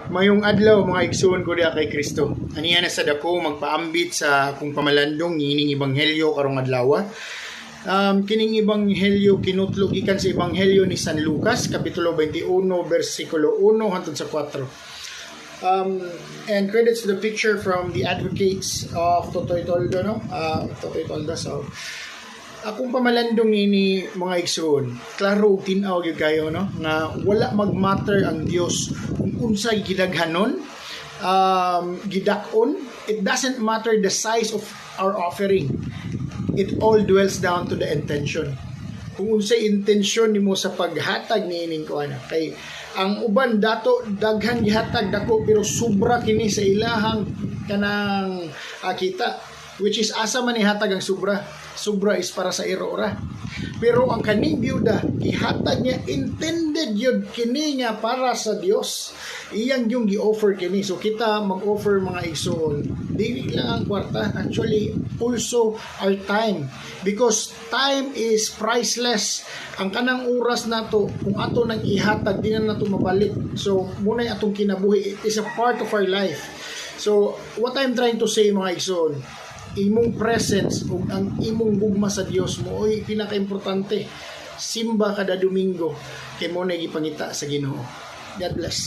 Mayong adlaw mga igsoon ko diha kay Kristo. Aniya na sa dako magpaambit sa akong pamalandong niining ebanghelyo karong adlaw. Kining ebanghelyo kinutlo gikan sa ebanghelyo ni San Lucas kapitulo 21 bersikulo 1 hangtod sa 4. And credits to the picture from the advocates of Totoy Toldo, no? Totoy Toldo. So, akong pamalandong ini mga igsoon, klaro og tin-aw gyud kayo, no, na wala mag-matter ang Dios kung unsay gidaghanon, gidakon. It doesn't matter the size of our offering. It all dwells down to the intention. Kung unsay intensyon nimo sa paghatag niining kuana, kay ang uban dato daghan gihatag dako pero sobra kini sa ilahang kanang kita, which is asa man ihatag ang sobra is para sa irora. Pero ang kaning byuda ihatag niya intended yun kini nga para sa Dios. Iyang yung gi-offer kini. So kita mag-offer mga igsoon, dili lang ang kwarta, actually also our time, because time is priceless. Ang kanang oras nato kung ato nang ihatag di na nato mabalik. So muna atong kinabuhi, it is a part of our life. So what I'm trying to say mga igsoon, imong presence ug ang imong gugma sa Dios mo oy pinaka-importante. Simba kada Domingo kay mo na gipangita sa Ginoo. God bless.